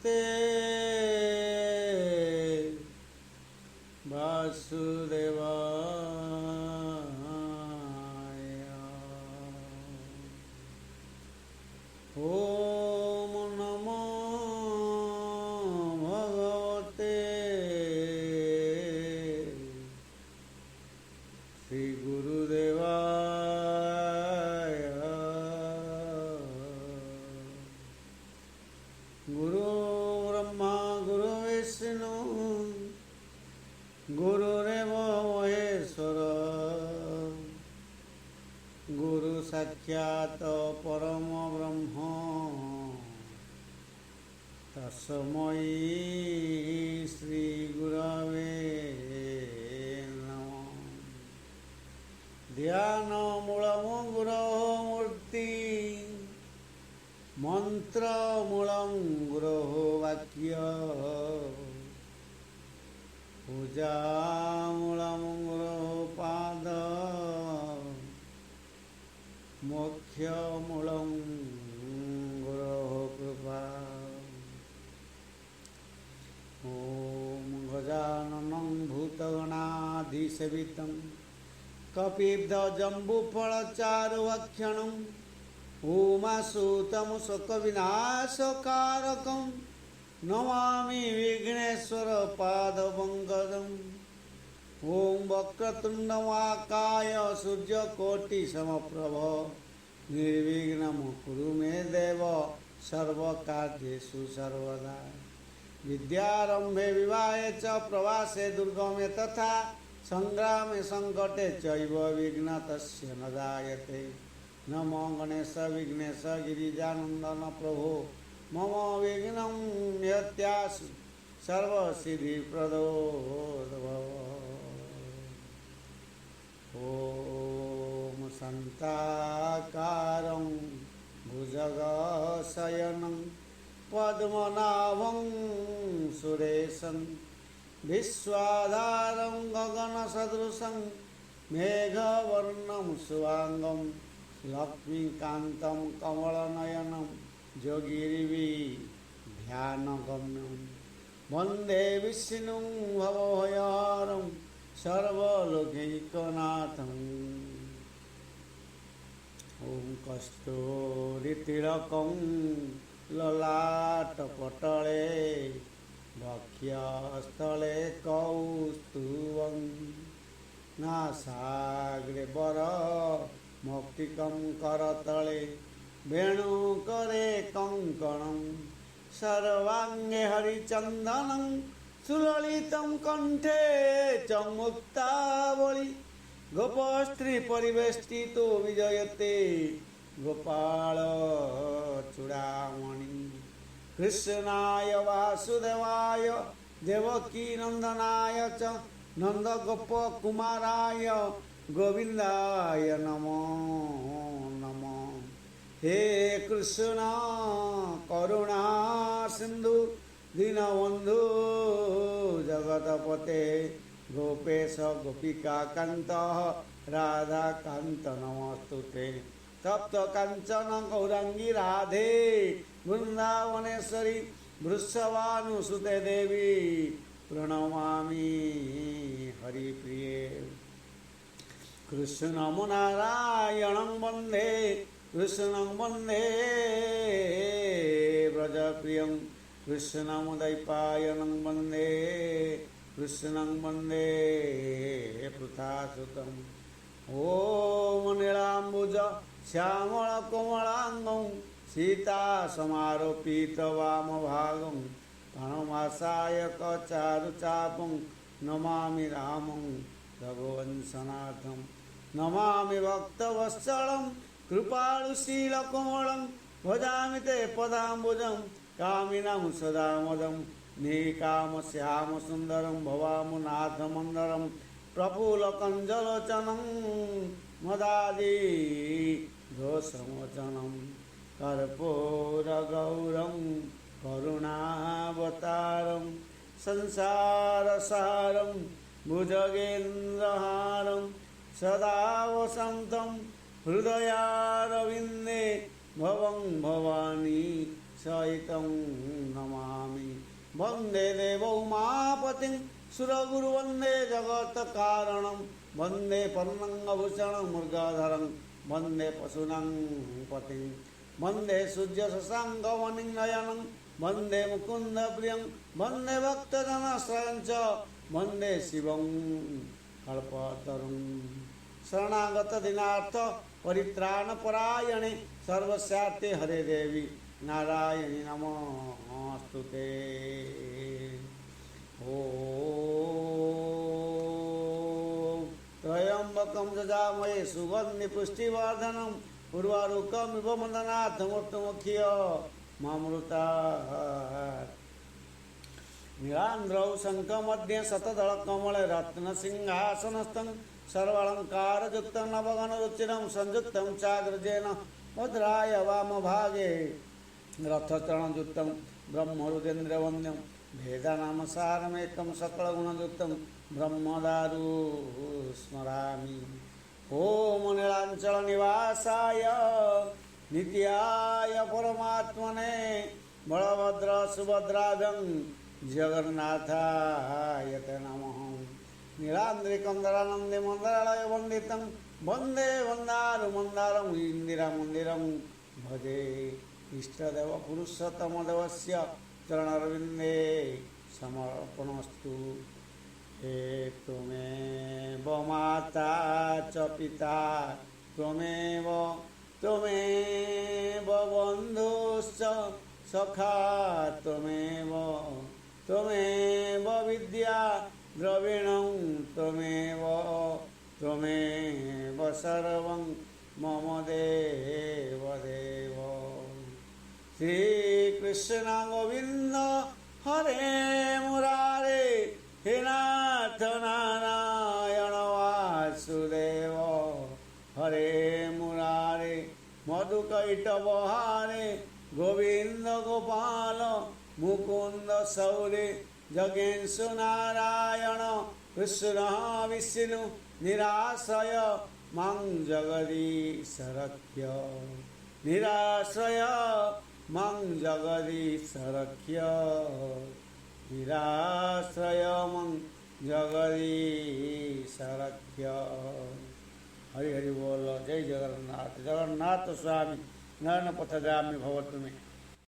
नमस्ते वासुदेवाय। ओम नमो भगवते श्री गुरुदेवाय। गुरु ब्रह्मा गुरु विष्णु गुरुरेव महेश्वर गुरु साक्षात् परम ब्रह्म तस्मै श्री गुरवे नमः। ध्यान मूलम गुरो मूर्ति मंत्र मूलम गुरो वाक्य पूजा मूलम गुरो पाद मोक्ष मूलम गुरो कृपा। ओम गजाननं भूतगणाधिसेवितं कपिध्वजम्बुफलचारुभक्षणं उमासुतं शोकविनाशकारकं नमामि विघ्नेश्वर पादपङ्कजम्। ओम वक्रतुण्डमहाकाय सूर्यकोटिसमप्रभ निर्विघ्नं कुरु मे देव सर्वकार्येषु सर्वदा। विद्यारम्भे विवाहे च प्रवासे दुर्गमे तथा संग्रामे संकटे चैव विघ्नस्तस्य न जायते। नमो गणेश विघ्नेश गिरिजानन्दन प्रभो मम विघ्नं निहत्यासु सर्वसिद्धिप्रदो भव। ओम शान्ताकारं भुजगशयनं पद्मनाभं सुरेशं विश्वाधारं गगनसदृशं मेघवर्णं शुभांगं लक्ष्मीकान्तं कमलनयनं योगिर्विध्यानगम्यं वन्दे विष्णुं भवभयहरं सर्वलोकैकनाथम्। ओम कस्तूरितिलकं ललाटपटले वक्षस्थले कौस्तुभं नासाग्रे वरमौक्तिकं करतले वेणुकरे कङ्कणं सर्वाङ्गे हरिचन्दनं सुललितं कण्ठे च मुक्तावली। गोपस्त्री परिवेष्टितो विजयते गोपाल चूड़ामणि। कृष्णाय वासुदेवाय देवकी नंदनाय च नंदगोपकुमाराय गोविंदाय नमो नमः। हे कृष्ण करुणा सिंधु दीनबंधु जगतपते गोपेश गोपिका कांत राधा कांत नमस्तुते। तप्त कांचन गौरांगी राधे वृंदावनेश्वरी वृषभानुसुते देवी प्रणमामि हरिप्रिये। कृष्णं नारायणं वन्दे कृष्णं वन्दे व्रजप्रियं कृष्णमुदैपायनं वन्दे कृष्णं वन्दे पृथासुतम्। ओम नीलाम्बुज श्यामलकोमलाङ्गं सीतासमारोपितवामभागं प्रणमासायकचारुचापं नमामि रामं रघुवंशनाथं। नमामि भक्तवत्सलं कृपालुशीलकोमलं भजामि ते पदाम्बुजं कामिनं सदा मदं। नीकामश्यामसुन्दरं भवामनाथमन्दरं प्रफुल्लकञ्जलोचनं मदादि दोषमोचनं। कर्पूरगौरं करुणावतारं संसारसारं भुजगेन्द्रहारं सदा वसन्तं हृदयारविन्दे भवं भवानी सहितं नमामि। वन्दे देव उमापतिं सुरगुरु वन्दे जगत्कारणं वन्दे पन्नङ्गभूषणं मृगधरं वन्दे पशूनां पतिं वन्दे सूर्यशशाङ्कमणिं नयनं वन्दे मुकुन्दप्रियं वन्दे भक्तजनाश्रयं च वन्दे शिवं कल्पतरुं शरणागत दिनार्थ परित्राणपरायणे सर्वस्यार्थे हरे देवी नारायणी नमोस्तुते। ॐ त्र्यम्बकं यजामहे सुगन्धि पुष्टिवर्धनम् उर्वारुकमिव वन्दनाथ मृत्युमुख्य मामृतात् नीलान्द्रौ शङ्खमध्ये शतदलकमले रत्नसिंहासनस्थं सर्वालङ्कारयुक्तं नवगणरुचिरं संयुक्तं चाग्रजेन मुद्राय वामभागे रथचरणयुक्तं ब्रह्मरुद्रेन्द्रवन्द्यं भेदानामसारमेकं सकलगुणयुक्तं ब्रह्मदारु स्मरामि। ॐ नीलाचलनिवासाय नित्याय परमात्मने बलभद्र सुभद्राभ्यं जगन्नाथाय ते नमः। नीलान्द्रिकं दरानन्दे मन्दालय वन्दितं वन्दे वन्दारु मन्दारं इन्दिरामन्दिरं भजे। इष्टदेव पुरुषोत्तमदेवस्य चरणरविन्दे समर्पणमस्तु। हे त्वमेव माता च पिता त्वमेव बन्धुश्च सखा त्वमेव विद्या द्रविणं त्वमेव सर्वं मम देवदेव। श्रीकृष्ण गोविन्द हरे मुरारे हे नाथ नारायण वासुदेव हरे मुरारे मधुकैटवहारे गोविंद गोपाल मुकुंद सौरे जगेशु नारायण कृष्ण विष्णु निराश्रय मां जगदीश रक्ष निराश्रय मां जगदीश रक्ष निराश्रय मां जगदीश रक्ष। हरि हरि बोल। जय जगन्नाथ। जगन्नाथ स्वामी नयन पथगामी भवतु मे।